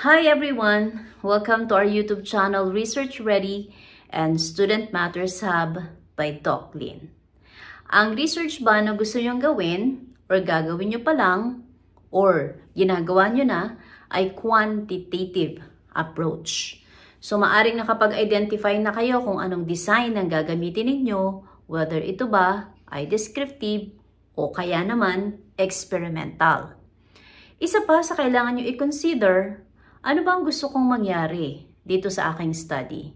Hi everyone! Welcome to our YouTube channel Research Ready and Student Matters Hub by Doc Lynn. Ang research ba na gusto nyong gawin or gagawin nyo pa lang or ginagawa nyo na ay quantitative approach. So maaring nakapag-identify na kayo kung anong design ang gagamitin ninyo, whether ito ba ay descriptive o kaya naman experimental. Isa pa sa kailangan nyo i-consider, ano bang gusto kong mangyari dito sa aking study?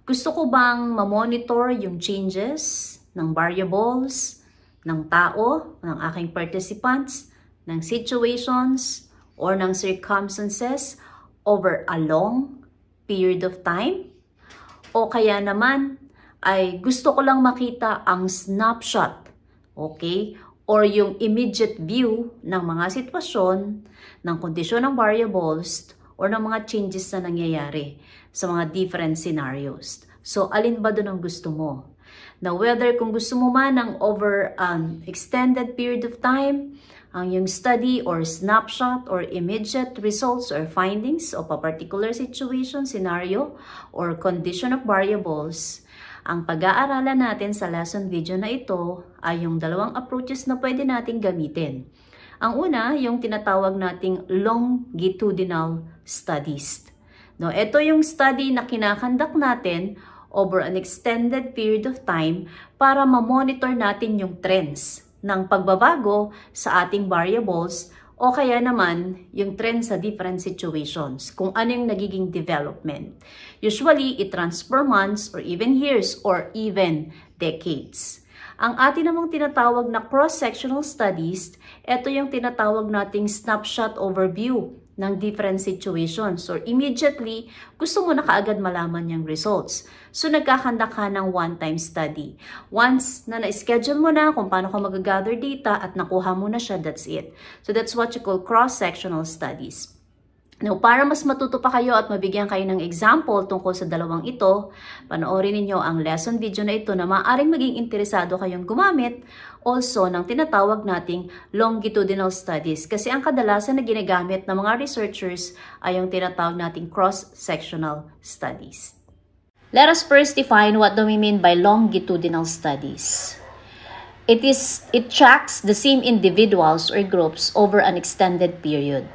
Gusto ko bang ma-monitor yung changes ng variables, ng tao, ng aking participants, ng situations, or ng circumstances over a long period of time? O kaya naman ay gusto ko lang makita ang snapshot, okay? Or yung immediate view ng mga sitwasyon, ng kondisyon ng variables, or ng mga changes na nangyayari sa mga different scenarios. So, alin ba doon ang gusto mo? Now, whether kung gusto mo man ng over an extended period of time, ang yung study or snapshot or immediate results or findings of a particular situation, scenario, or condition of variables, ang pag-aaralan natin sa lesson video na ito ay yung dalawang approaches na pwede nating gamitin. Ang una, yung tinatawag nating longitudinal studies. No, ito yung study na kinakandak natin over an extended period of time para ma-monitor natin yung trends ng pagbabago sa ating variables o kaya naman yung trends sa different situations, kung ano yung nagiging development. Usually, it runs per months or even years or even decades. Ang atin namang tinatawag na cross-sectional studies, ito yung tinatawag nating snapshot overview ng different situations or immediately gusto mo na kaagad malaman yung results. So nagkakanda ka ng one-time study. Once na na-schedule mo na kung paano ka mag-gather data at nakuha mo na siya, that's it. So that's what you call cross-sectional studies. Now, para mas matuto pa kayo at mabigyan kayo ng example tungkol sa dalawang ito, panoorin ninyo ang lesson video na ito na maaaring maging interesado kayong gumamit also ng tinatawag nating longitudinal studies. Kasi ang kadalasan na ginagamit ng mga researchers ay yung tinatawag nating cross-sectional studies. Let us first define what do we mean by longitudinal studies. It tracks the same individuals or groups over an extended period,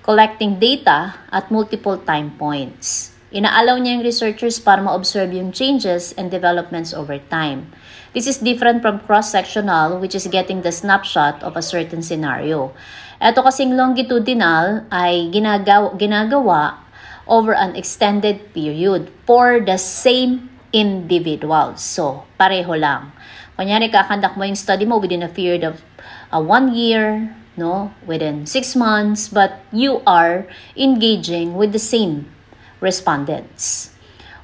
collecting data at multiple time points. Inaalaw niya yung researchers para ma-observe yung changes and developments over time. This is different from cross-sectional, which is getting the snapshot of a certain scenario. Ito kasing longitudinal ay ginagawa over an extended period for the same individuals. So, pareho lang. Kunyari, kakandak mo yung study mo within a period of 1 year, no, within 6 months, but you are engaging with the same respondents.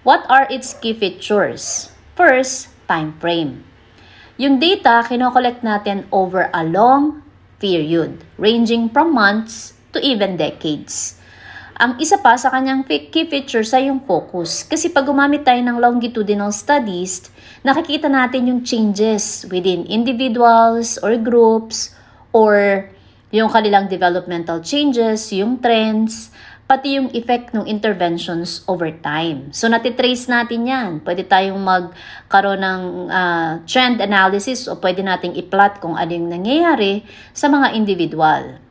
What are its key features? First, time frame. Yung data, kinokollect natin over a long period, ranging from months to even decades. Ang isa pa sa kanyang key features ay yung focus. Kasi pag gumamit tayo ng longitudinal studies, nakikita natin yung changes within individuals or groups or yung kanilang developmental changes, yung trends, pati yung effect ng interventions over time. So, natitrace natin yan. Pwede tayong magkaroon ng trend analysis o pwede nating i-plot kung ano yung nangyayari sa mga individual.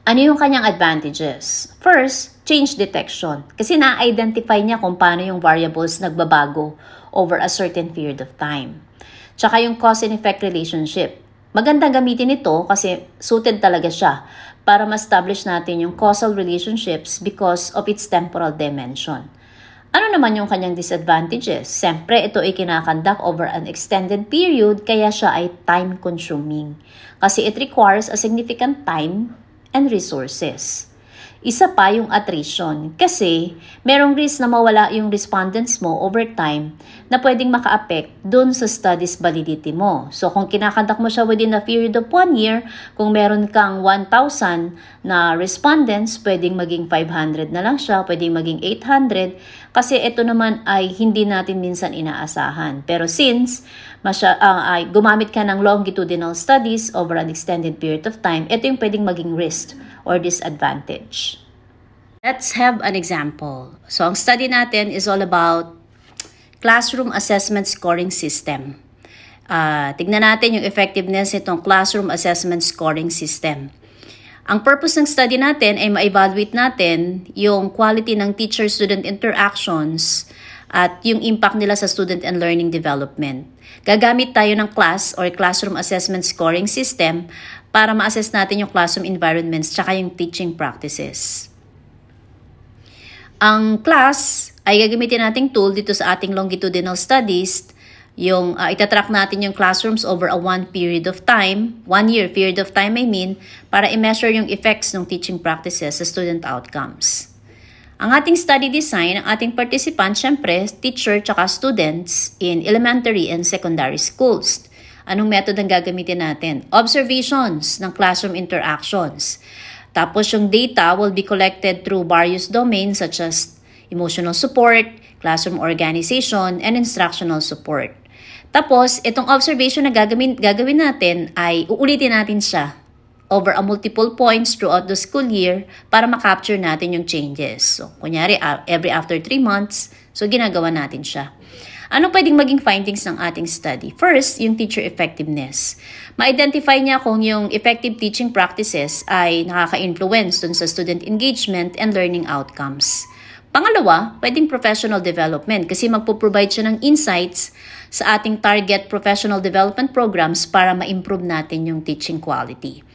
Ano yung kanyang advantages? First, change detection. Kasi na-identify niya kung paano yung variables nagbabago over a certain period of time. Tsaka yung cause and effect relationship. Magandang gamitin ito kasi suited talaga siya para ma-establish natin yung causal relationships because of its temporal dimension. Ano naman yung kanyang disadvantages? Siyempre, ito ay kinakandak over an extended period kaya siya ay time-consuming kasi it requires a significant time and resources. Isa pa yung attrition kasi merong risk na mawala yung respondents mo over time na pwedeng maka-affect dun sa studies validity mo. So kung kinakandak mo siya within a period of 1 year, kung meron kang 1,000 na respondents, pwedeng maging 500 na lang siya, pwedeng maging 800 kasi ito naman ay hindi natin minsan inaasahan. Pero since gumamit ka ng longitudinal studies over an extended period of time, ito yung pwedeng maging risk or disadvantage. Let's have an example. So, ang study natin is all about classroom assessment scoring system. Tignan natin yung effectiveness nitong classroom assessment scoring system. Ang purpose ng study natin ay ma-evaluate natin yung quality ng teacher-student interactions at yung impact nila sa student and learning development. Gagamit tayo ng class or classroom assessment scoring system para ma-assess natin yung classroom environments tsaka yung teaching practices. Ang class ay gagamitin nating tool dito sa ating longitudinal studies. Yung itatrack natin yung classrooms over a one year period of time, para i-measure yung effects ng teaching practices sa student outcomes. Ang ating study design, ang ating participants, syempre, teacher tsaka students in elementary and secondary schools. Anong method ang gagamitin natin? Observations ng classroom interactions. Tapos yung data will be collected through various domains such as emotional support, classroom organization, and instructional support. Tapos, itong observation na gagawin natin ay uulitin natin siya over a multiple points throughout the school year para makapture natin yung changes. So, kunyari, every after 3 months, so ginagawa natin siya. Ano pwedeng maging findings ng ating study? First, yung teacher effectiveness. Ma-identify niya kung yung effective teaching practices ay nakaka-influence dun sa student engagement and learning outcomes. Pangalawa, pwedeng professional development kasi magpo-provide siya ng insights sa ating target professional development programs para ma-improve natin yung teaching quality.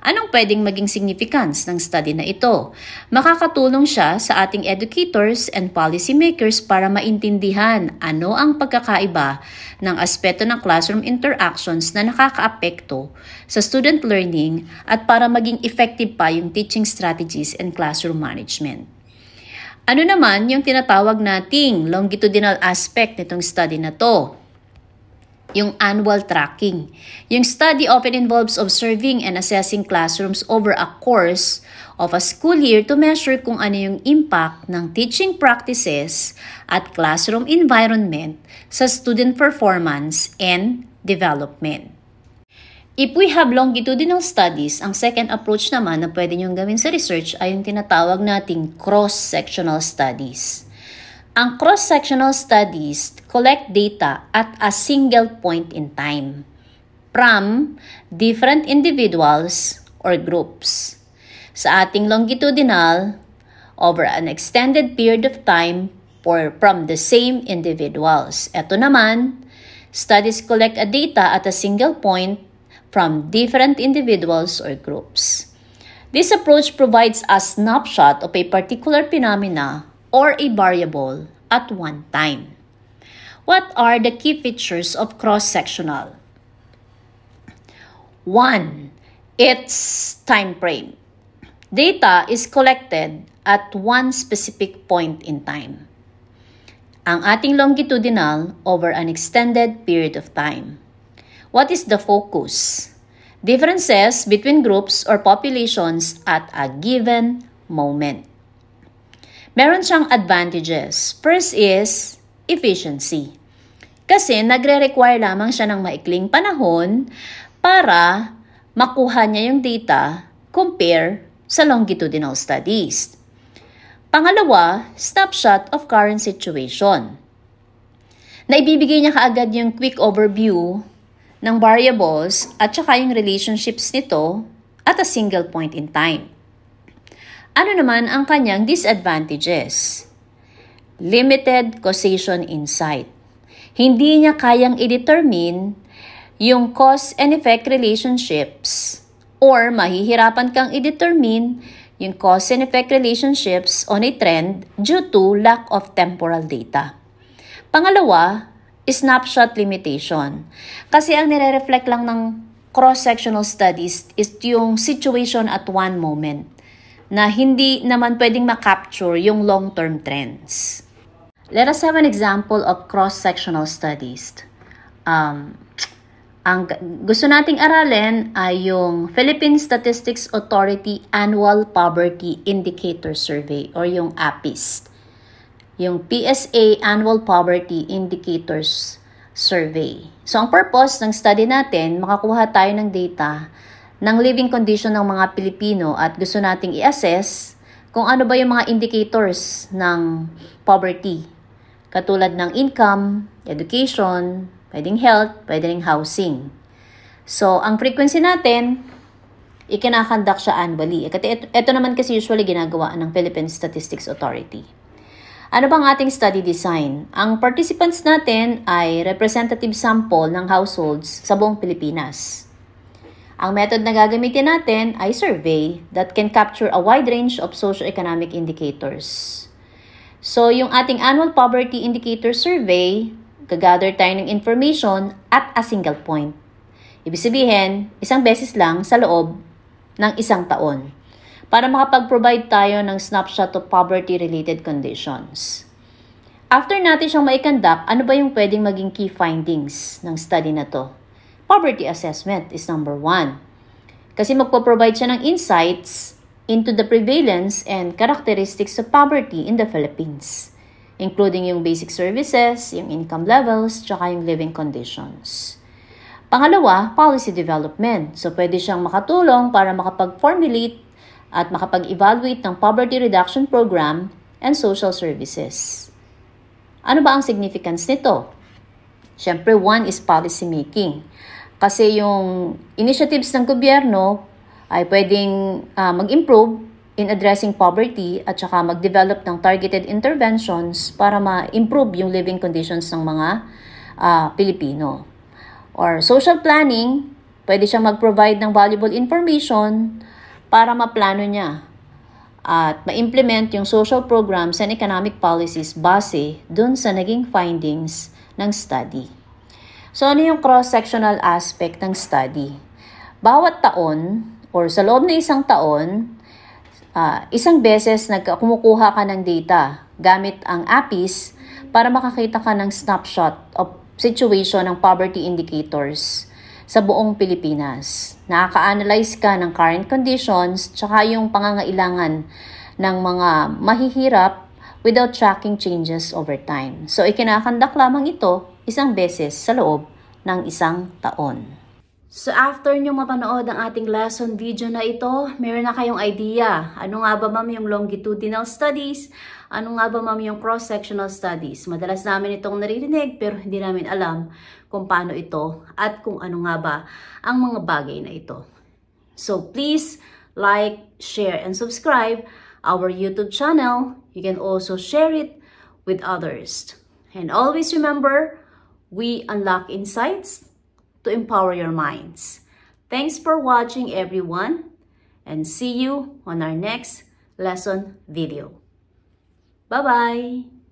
Anong pwedeng maging significance ng study na ito? Makakatulong siya sa ating educators and policymakers para maintindihan ano ang pagkakaiba ng aspeto ng classroom interactions na nakakaapekto sa student learning at para maging effective pa yung teaching strategies and classroom management. Ano naman yung tinatawag nating longitudinal aspect nitong study na to? Yung annual tracking. Yung study often involves observing and assessing classrooms over a course of a school year to measure kung ano yung impact ng teaching practices at classroom environment sa student performance and development. If we have longitudinal studies, ang second approach naman na pwede niyong gawin sa research ay yung tinatawag nating cross-sectional studies. Ang cross-sectional studies collect data at a single point in time from different individuals or groups. Sa ating longitudinal, over an extended period of time from the same individuals. Ito naman, studies collect a data at a single point from different individuals or groups. This approach provides a snapshot of a particular phenomena or a variable at one time. What are the key features of cross-sectional? 1. Its time frame. Data is collected at one specific point in time. Ang ating longitudinal over an extended period of time. What is the focus? Differences between groups or populations at a given moment. Meron siyang advantages. First is efficiency. Kasi nagre-require lamang siya ng maikling panahon para makuha niya yung data compare sa longitudinal studies. Pangalawa, snapshot of current situation. Naibibigay niya kaagad yung quick overview ng variables at saka yung relationships nito at a single point in time. Ano naman ang kanyang disadvantages? Limited causation insight. Hindi niya kayang i-determine yung cause and effect relationships or mahihirapan kang i-determine yung cause and effect relationships on a trend due to lack of temporal data. Pangalawa, snapshot limitation. Kasi ang nire-reflect lang ng cross-sectional studies is yung situation at one moment na hindi naman pwedeng makapture yung long-term trends. Let us have an example of cross-sectional studies. Ang gusto nating aralin ay yung Philippine Statistics Authority Annual Poverty Indicator Survey or yung APIS. Yung PSA Annual Poverty Indicators Survey. So, ang purpose ng study natin, makakuha tayo ng data ng living condition ng mga Pilipino at gusto nating i-assess kung ano ba yung mga indicators ng poverty. Katulad ng income, education, pwedeng health, pwedeng housing. So, ang frequency natin, ikinakandak siya annually. Ito naman kasi usually ginagawa ng Philippine Statistics Authority. Ano bang ating study design? Ang participants natin ay representative sample ng households sa buong Pilipinas. Ang method na gagamitin natin ay survey that can capture a wide range of socioeconomic indicators. So, yung ating annual poverty indicator survey, gagather tayo ng information at a single point. Ibig sabihin, isang beses lang sa loob ng isang taon para makapag-provide tayo ng snapshot of poverty-related conditions. After natin siyang maikandak, ano ba yung pwedeng maging key findings ng study na to? Poverty assessment is number 1. Kasi magpo-provide siya ng insights into the prevalence and characteristics of poverty in the Philippines, including yung basic services, yung income levels, tsaka yung living conditions. Pangalawa, policy development. So, pwede siyang makatulong para makapag-formulate at makapag-evaluate ng poverty reduction program and social services. Ano ba ang significance nito? Siyempre, one is policy making. Kasi yung initiatives ng gobyerno ay pwedeng mag-improve in addressing poverty at saka mag-develop ng targeted interventions para ma-improve yung living conditions ng mga Pilipino. Or social planning, pwede siyang mag-provide ng valuable information para maplano niya at ma-implement yung social programs and economic policies base dun sa naging findings ng study. So, ano yung cross-sectional aspect ng study? Bawat taon or sa loob na isang taon, isang beses kumukuha ka ng data gamit ang APIS para makakita ka ng snapshot of situation ng poverty indicators sa buong Pilipinas. Nakaka-analyze ka ng current conditions tsaka yung pangangailangan ng mga mahihirap without tracking changes over time. So, ikinakandak lamang ito isang beses sa loob ng isang taon. So, after nyo mapanood ang ating lesson video na ito, meron na kayong idea. Ano nga ba ma'am yung longitudinal studies? Ano nga ba ma'am yung cross-sectional studies? Madalas namin itong naririnig pero hindi namin alam kung paano ito at kung ano nga ba ang mga bagay na ito. So please like, share, and subscribe our YouTube channel. You can also share it with others. And always remember, we unlock insights to empower your minds. Thanks for watching everyone and see you on our next lesson video. Bye-bye!